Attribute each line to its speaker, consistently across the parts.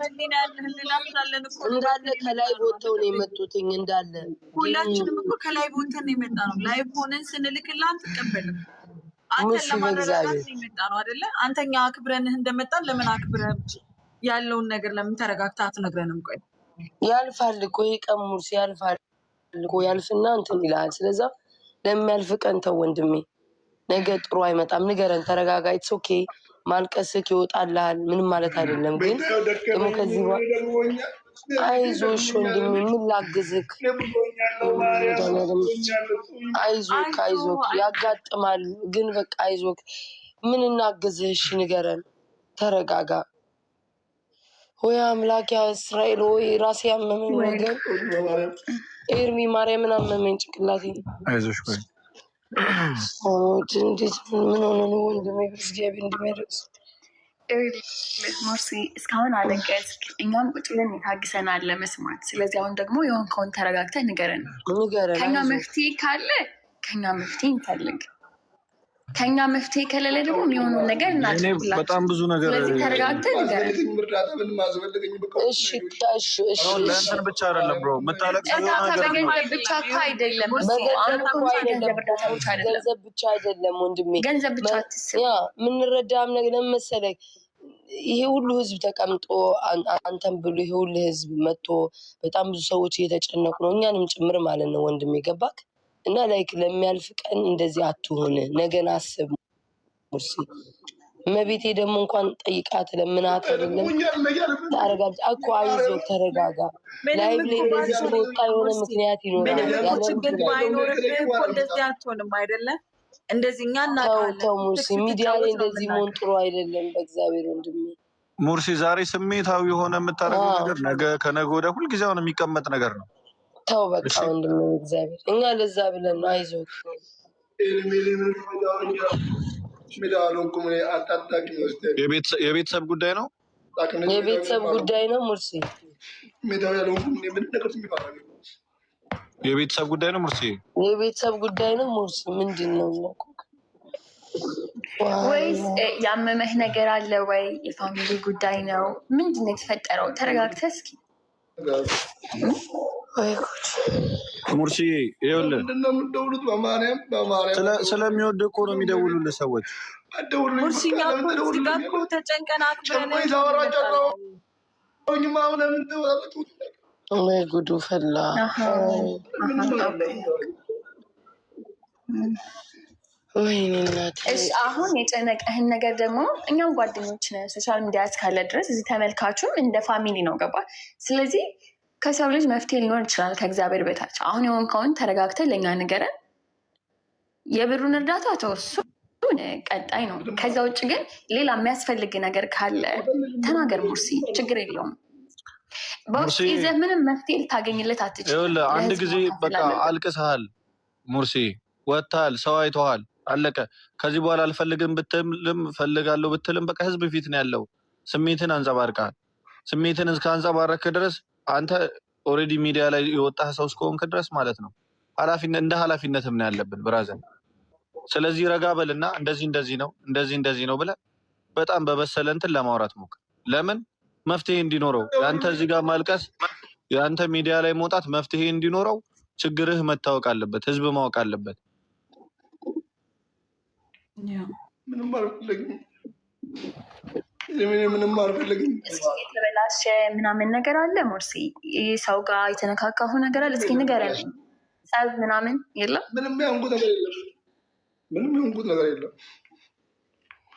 Speaker 1: ህሊና ያለ ህሊና ስላለን እኮ
Speaker 2: እንዳለ ከላይ ቦታው ነው የመጡትኝ እንዳለ
Speaker 1: ሁላችንም እኮ ከላይ ቦታው ነው የመጣ ነው። ላይቭ ሆነን ስንልክልህ አትቀበልም። አንተን
Speaker 2: ሙርሲ
Speaker 1: ለማረጋጋት
Speaker 2: በእግዚአብሔር
Speaker 1: ነው የመጣ ነው አይደለ? አንተኛ አክብረንህ እንደመጣን ለምን አክብረን ያለውን ነገር ለምን ተረጋግተህ አትነግረንም? ቆይ
Speaker 2: ያልፋል እኮ ይሄ ቀን ሙርሲ ያልፋል እኮ ያልፍና እንትን ይልሃል። ስለዛ ለሚያልፍ ቀን ተው ወንድሜ፣ ነገ ጥሩ አይመጣም። ንገረን፣ ተረጋጋ። ኢትስ ኦኬ ማልቀስክ ይወጣልሃል፣ ምንም ማለት አይደለም። ግን ደግሞ ከዚህ አይዞሽ ወንድሜ፣ ምን ላግዝክ? አይዞክ አይዞክ፣ ያጋጥማል። ግን በቃ አይዞክ፣ ምን እናግዝህ? እሺ ንገረን፣ ተረጋጋ። ወይ አምላክ ያ እስራኤል ወይ ራሴ ያመመኝ ነገር ኤርሚ ማርያምን አመመኝ ጭንቅላቴ።
Speaker 3: አይዞሽ ቆይ
Speaker 2: እንዴት ምን ሆነ ነው ወንድሜ? እግዚአብሔር እንዲመረጽ
Speaker 4: ሙርሲ እስካሁን አለቀስክ፣ እኛም ቁጭ ብለን ታግሰናል ለመስማት። ስለዚህ አሁን ደግሞ የሆንከውን ተረጋግተህ ንገረን። ከኛ መፍትሄ ካለ ከኛ መፍትሄ እንፈልግ፣ ከኛ መፍትሄ ከሌለ ደግሞ የሚሆነውን ነገር እናድርግላችሁ።
Speaker 3: በጣም ብዙ ነገር
Speaker 4: ስለዚህ ተረጋግተህ ንገረን።
Speaker 2: እሺ
Speaker 3: ለእንትን ብቻ አይደለም ብሮ የምታለቅሰው
Speaker 4: በገንዘብ ብቻ እኮ አይደለም፣
Speaker 2: ገንዘብ ብቻ አይደለም ወንድሜ፣
Speaker 4: ገንዘብ ብቻ አትስብ።
Speaker 2: የምንረዳም ነገር መሰለኝ። ይሄ ሁሉ ህዝብ ተቀምጦ አንተም ብሎ ይሄ ሁሉ ህዝብ መጥቶ በጣም ብዙ ሰዎች እየተጨነቁ ነው፣ እኛንም ጭምር ማለት ነው ወንድሜ። ገባክ? እና ላይክ ለሚያልፍ ቀን እንደዚህ አትሆን፣ ነገን አስብ ሙርሲ። እመቤቴ ደግሞ እንኳን ጠይቃት ለምናት አይደለም ታረጋግጥ እኮ። አይዞህ ተረጋጋ። ላይቭ ላይ እንደዚህ ስለወጣ የሆነ ምክንያት ይኖራል።
Speaker 1: ያለ ችግር ባይኖርህ እኮ እንደዚህ አትሆንም አይደለ? እንደዚህ እኛ እናውቃለን።
Speaker 2: ተው ሙርሲ፣ ሚዲያ ላይ እንደዚህ መሆን ጥሩ አይደለም። በእግዚአብሔር ወንድሜ
Speaker 3: ሙርሲ፣ ዛሬ ስሜታዊ የሆነ የምታደርገው ነገር ነገ ከነገ ወዲያ ሁልጊዜ አሁን የሚቀመጥ ነገር ነው። ተው
Speaker 2: በቃ ወንድሜ፣ እግዚአብሔር እኛ ለዛ ብለን ነው። አይዞህ
Speaker 3: የቤተሰብ ጉዳይ ነው።
Speaker 2: የቤተሰብ ጉዳይ ነው ሙርሲ።
Speaker 3: የቤተሰብ ጉዳይ ነው ሙርሲ።
Speaker 2: የቤተሰብ ጉዳይ ነው ሙርሲ። ምንድን ነው
Speaker 4: ወይስ ያመመህ ነገር አለ ወይ? የፋሚሊ ጉዳይ ነው? ምንድን ነው የተፈጠረው? ተረጋግተህ እስኪ
Speaker 3: ሙርሲ። ይኸውልህ ስለሚወድህ እኮ ነው የሚደውሉልህ ሰዎች።
Speaker 1: ሙርሲኛ እኮ ተጨንቀን አክብረን
Speaker 2: ወይ ጉዱ ፈላ። ወይኔ እናቴ።
Speaker 4: አሁን የጨነቀህን ነገር ደግሞ እኛም ጓደኞች ነን፣ ሶሻል ሚዲያ እስካለ ድረስ እዚህ ተመልካቹም እንደ ፋሚሊ ነው። ገባ? ስለዚህ ከሰው ልጅ መፍትሄ ሊኖር ይችላል ከእግዚአብሔር በታች። አሁን የሆንከውን ተረጋግተህ ለእኛ ንገረን። የብሩን እርዳታ ተወሱ ቀጣይ ነው። ከዛ ውጭ ግን ሌላ የሚያስፈልግ ነገር ካለ ተናገር ሙርሲ፣ ችግር የለውም። በውስጥ ይዘህ ምንም መፍትሄ ልታገኝለት አትችልም።
Speaker 3: አንድ ጊዜ በቃ አልቅሰሃል ሙርሲ፣ ወጥተሃል፣ ሰው አይተዋል፣ አለቀ። ከዚህ በኋላ አልፈልግም ብትልም ፈልጋለሁ ብትልም በቃ ህዝብ ፊት ነው ያለው። ስሜትን አንጸባርቃል። ስሜትን እስከአንጸባረክ ድረስ አንተ ኦልሬዲ ሚዲያ ላይ የወጣህ ሰው እስከሆንክ ድረስ ማለት ነው እንደ ኃላፊነትም ነው ያለብን ብራዘር። ስለዚህ ረጋ በልና እንደዚህ ነው ብለህ በጣም በበሰለ እንትን ለማውራት ሞክር። ለምን መፍትሄ እንዲኖረው ያንተ እዚህ ጋር ማልቀስ፣ ያንተ ሚዲያ ላይ መውጣት መፍትሄ እንዲኖረው ችግርህ መታወቅ አለበት፣ ህዝብ ማወቅ አለበት።
Speaker 5: ምንም አልፈልግም።
Speaker 4: የተበላሸ ምናምን ነገር አለ ሙርሲ? ሰው ጋር የተነካካሁ ነገር አለ? እስኪ ንገረን። ጸብ ምናምን የለም?
Speaker 5: ምንም ያንኩት ነገር የለም።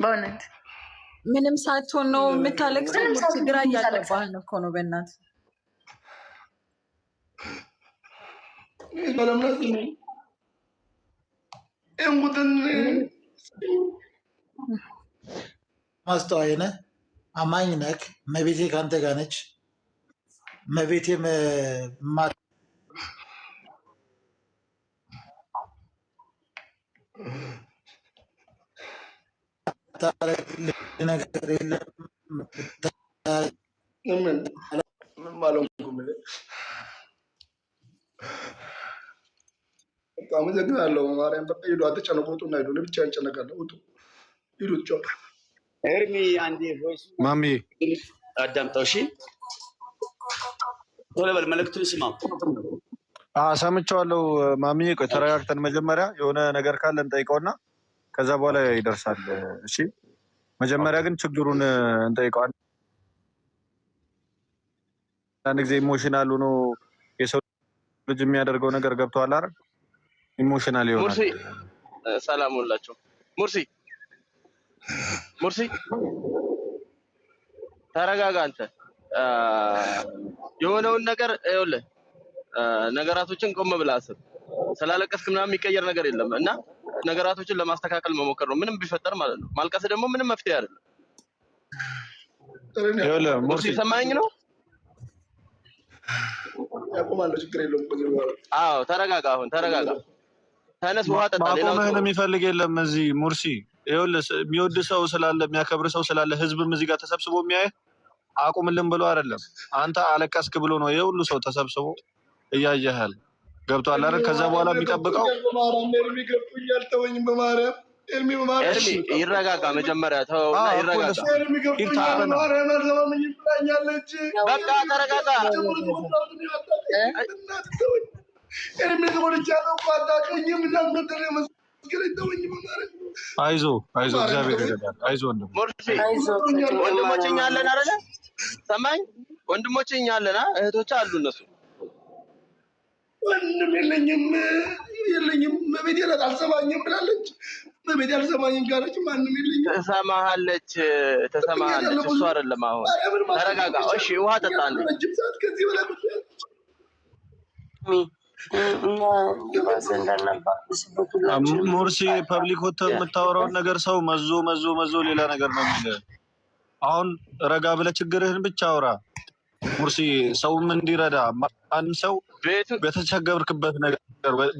Speaker 4: በእውነት
Speaker 1: ምንም ሳትሆን ነው የምታለቅሰው? ግራ እያገባህ ነው እኮ ነው። በእናትህ
Speaker 6: ማስተዋይ ነህ፣ አማኝ ነህ። መቤቴ ከአንተ ጋር ነች። መቤቴ ነገር የለም።
Speaker 5: አመሰግናለሁ። ማርያም በቃ ሂዱ፣ አትጨነቁ። ውጡና ሂዱ። ለብቻ እንጨነቃለሁ። ውጡ፣ ሂዱ፣ ጫው
Speaker 7: ኤርሚ አንዴ ቮይስ
Speaker 3: ማሚ
Speaker 7: አዳምጠው። እሺ ቶሎ በል መልዕክቱን ስማው።
Speaker 3: ሰምቼዋለሁ ማሚዬ። ቆይ ተረጋግተን መጀመሪያ የሆነ ነገር ካለ እንጠይቀውና ከዛ በኋላ ይደርሳል። እሺ መጀመሪያ ግን ችግሩን እንጠይቀዋል። አንድ ጊዜ ኢሞሽናል ሆኖ የሰው ልጅ የሚያደርገው ነገር ገብቶሃል አይደል? ኢሞሽናል ይሆናል።
Speaker 8: ሙርሲ ሰላም ሁላችሁ። ሙርሲ ተረጋጋ አንተ። የሆነውን ነገር ይኸውልህ፣ ነገራቶችን ቆም ብለህ አስብ። ስላለቀስክ ምናምን የሚቀየር ነገር የለም እና ነገራቶችን ለማስተካከል መሞከር ነው፣ ምንም ቢፈጠር ማለት ነው። ማልቀስ ደግሞ ምንም መፍትሄ አይደለም።
Speaker 3: ይኸውልህ
Speaker 8: ሙርሲ ሰማኸኝ ነው?
Speaker 5: ያቆማለሁ፣ ችግር የለውም።
Speaker 8: አዎ ተረጋጋ፣ አሁን ተረጋጋ። ተነስ፣ ውሃ ጠጣ።
Speaker 3: ማቆምህን የሚፈልግ የለም እዚህ ሙርሲ። ይኸውልህ የሚወድ ሰው ስላለ የሚያከብር ሰው ስላለ ህዝብም እዚህ ጋር ተሰብስቦ የሚያየህ አቁምልን ብሎ አይደለም። አንተ አለቀስክ ብሎ ነው ይሄ ሁሉ ሰው ተሰብስቦ እያየሃል። ገብቶሃል አይደል? ከዛ በኋላ የሚጠብቀው
Speaker 8: ኤርሚ ይረጋጋ። መጀመሪያ ተውና ይረጋጋ። በቃ ተረጋጋ።
Speaker 3: አይዞህ እግዚአብሔር ይረዳል። አይዞህ
Speaker 8: ወንድሞች እኛ አለን አይደለ? ሰማኝ። ወንድሞች እኛ አለን፣ እህቶች አሉ። እነሱ
Speaker 5: ወንድም የለኝም በቤት አልሰማኝም ብላለች። በቤት አልሰማኝም ካለች ማንም የለኝም።
Speaker 8: ትሰማሃለች። እሱ አይደለም። አሁን ተረጋጋ። እሺ ውሃ ጠጣለች።
Speaker 3: ሙርሲ ፐብሊክ ወጥተህ የምታወራውን ነገር ሰው መዞ ሌላ ነገር ነው የሚልህ። አሁን ረጋ ብለህ ችግርህን ብቻ አውራ ሙርሲ። ሰውም እንዲረዳ አንድ ሰው በተቸገርክበት ነገር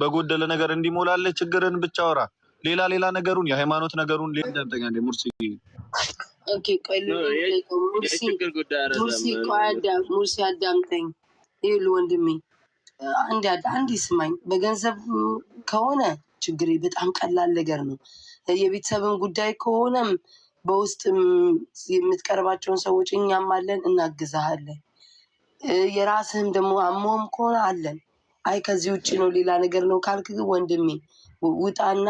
Speaker 3: በጎደለ ነገር እንዲሞላለህ ችግርህን ብቻ አውራ። ሌላ ነገሩን የሃይማኖት ነገሩን ሌላ ሙርሲ
Speaker 2: ሙርሲ አዳምጠኝ። ይኸውልህ ወንድሜ አንድ ስማኝ። በገንዘብ ከሆነ ችግሬ በጣም ቀላል ነገር ነው። የቤተሰብን ጉዳይ ከሆነም በውስጥ የምትቀርባቸውን ሰዎች እኛም አለን፣ እናግዛሃለን። የራስህም ደግሞ አሞም ከሆነ አለን። አይ ከዚህ ውጭ ነው ሌላ ነገር ነው ካልክ ወንድሜ ውጣና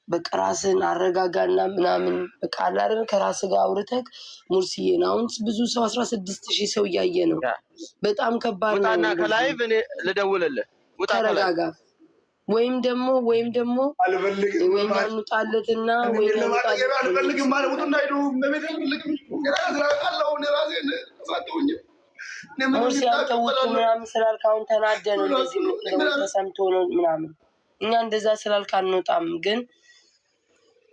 Speaker 2: በቃ ራስህን አረጋጋና ምናምን በቃ አላደር ከራስህ ጋር አውርተህ ሙርሲዬን። አሁን ብዙ ሰው 16,000 ሰው እያየ ነው። በጣም ከባድ ነው።
Speaker 8: ውጣና ከላይቭ እኔ ልደውልልህ። ውጣ
Speaker 2: ተረጋጋ። ወይም ደግሞ ወይም አንውጣለትና
Speaker 5: አልፈልግም ማለት ውጡና ሄዱ። በቤት አልፈልግም
Speaker 2: ሙርሲ አንተ ውጡ ምናምን ስላልክ አሁን ተናደህ ነው እንደዚህ ተሰምቶ ነው ምናምን። እኛ እንደዛ ስላልክ አንወጣም ግን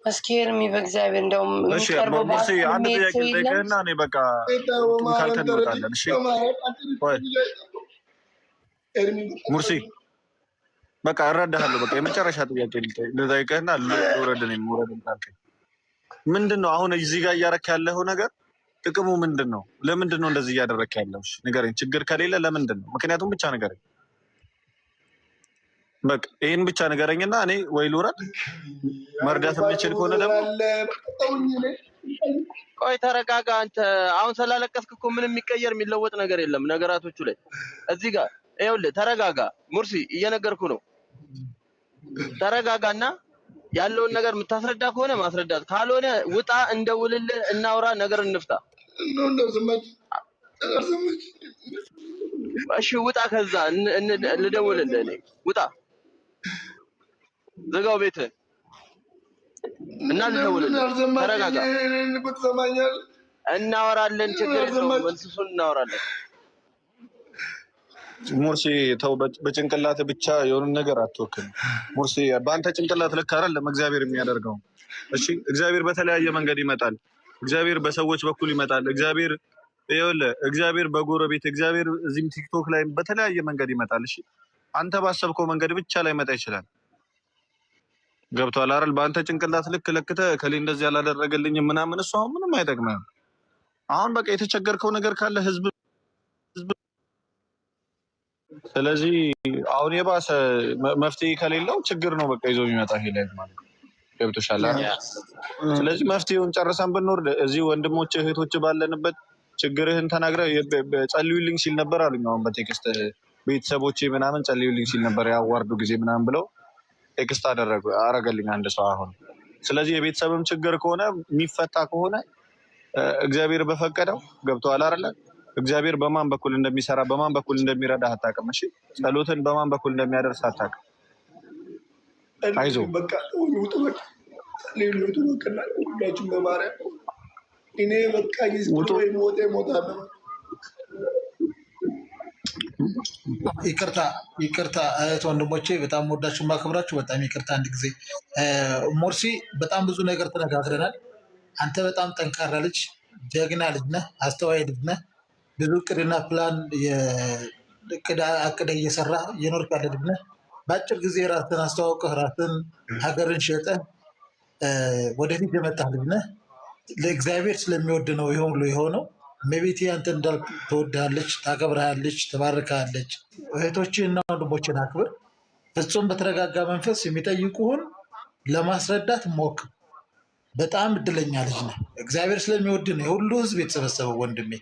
Speaker 2: መስኬር በእግዚአብሔር እንደውም የሚቀርበው
Speaker 3: ሙርሲ አንድ ጥያቄ ልጠይቅህና እኔ በቃ ካልከን እንወጣለን። እሺ ሙርሲ በቃ እረዳሃለሁ። በቃ የመጨረሻ ጥያቄ ልጠይቅህና ልውረድ ካልከኝ ምንድን ነው አሁን እዚህ ጋር እያደረክ ያለው ነገር? ጥቅሙ ምንድን ነው? ለምንድን ነው እንደዚህ እያደረክ ያለው? ንገረኝ። ችግር ከሌለ ለምንድን ነው? ምክንያቱም ብቻ ንገረኝ። በቃ ይህን ብቻ ንገረኝና እኔ ወይ ልውረድ፣ መርዳት የምችል ከሆነ ደግሞ
Speaker 8: ቆይ ተረጋጋ። አንተ አሁን ስላለቀስክ እኮ ምንም የሚቀየር የሚለወጥ ነገር የለም ነገራቶቹ ላይ። እዚህ ጋር ይኸውልህ ተረጋጋ ሙርሲ፣ እየነገርኩ ነው። ተረጋጋና ያለውን ነገር የምታስረዳ ከሆነ ማስረዳት፣ ካልሆነ ውጣ፣ እንደውልልህ፣ እናውራ፣ ነገር እንፍታ። እሺ ውጣ፣ ከዛ ልደውልልህ እኔ። ውጣ፣ ዝጋው ቤትህን እና ልደውልልህ። ተረጋጋ፣ እናወራለን። ችግር የለውም፣ እንስሱን እናወራለን።
Speaker 3: ሙርሲ ተው፣ በጭንቅላት ብቻ የሆነ ነገር አትወክል ሙርሲ። በአንተ ጭንቅላት ልክ አይደለም እግዚአብሔር የሚያደርገው። እሺ እግዚአብሔር በተለያየ መንገድ ይመጣል። እግዚአብሔር በሰዎች በኩል ይመጣል። እግዚአብሔር በጎረቤት፣ እግዚአብሔር እዚህም ቲክቶክ ላይ በተለያየ መንገድ ይመጣል። እሺ አንተ ባሰብከው መንገድ ብቻ ላይ መጣ ይችላል። ገብቶሃል አይደል? በአንተ ጭንቅላት ልክ ለክተህ ከሌ እንደዚህ ያላደረገልኝ ምናምን እሱ አሁን ምንም አይጠቅምም። አሁን በቃ የተቸገርከው ነገር ካለ ህዝብ ስለዚህ አሁን የባሰ መፍትሄ ከሌለው ችግር ነው በቃ ይዞ የሚመጣ ሄላይት ማለት ነው። ገብቶሻል አይደል? ስለዚህ መፍትሄውን ጨርሰን ብንወርድ እዚህ ወንድሞች እህቶች ባለንበት ችግርህን ተናግረህ ጸልዩልኝ ሲል ነበር አሉኝ። አሁን በቴክስት ቤተሰቦቼ ምናምን ጸልዩልኝ ሲል ነበር ያዋርዱ ጊዜ ምናምን ብለው ቴክስት አረገልኝ አንድ ሰው አሁን። ስለዚህ የቤተሰብም ችግር ከሆነ የሚፈታ ከሆነ እግዚአብሔር በፈቀደው ገብቶሃል አይደለ? እግዚአብሔር በማን በኩል እንደሚሰራ በማን በኩል እንደሚረዳ አታውቅም። እሺ ጸሎትን በማን በኩል እንደሚያደርስ አታውቅም። አይዞህ
Speaker 5: በቃ ውጡ፣ በቃ ሌሎቱ በቃ ሁላችሁም በማርያም እኔ በቃ ይስጥሩ ሞቴ ሞታለሁ።
Speaker 6: ይቅርታ እህት ወንድሞቼ፣ በጣም ወዳችሁ ማክብራችሁ፣ በጣም ይቅርታ። አንድ ጊዜ ሞርሲ፣ በጣም ብዙ ነገር ተነጋግረናል። አንተ በጣም ጠንካራ ልጅ፣ ጀግና ልጅ ነህ፣ አስተዋይ ልጅ ነህ። ብዙ እቅድና ፕላን አቅደህ እየሰራ እየኖርክ ያለ ልጅ ነህ። በአጭር ጊዜ ራስን አስተዋውቀህ ራስን ሀገርን ሸጠህ ወደፊት የመጣህ ልጅ ነህ። ለእግዚአብሔር ስለሚወድ ነው ይሄ ሁሉ የሆነው። እመቤቴ አንተ እንዳልክ ትወድሃለች፣ ታከብርሃለች፣ ትባርካለች። እህቶችህና ወንድሞችን አክብር። ፍጹም በተረጋጋ መንፈስ የሚጠይቁህን ለማስረዳት ሞክር። በጣም እድለኛ ልጅ ነህ። እግዚአብሔር ስለሚወድ ነው የሁሉ ህዝብ የተሰበሰበው ወንድሜ።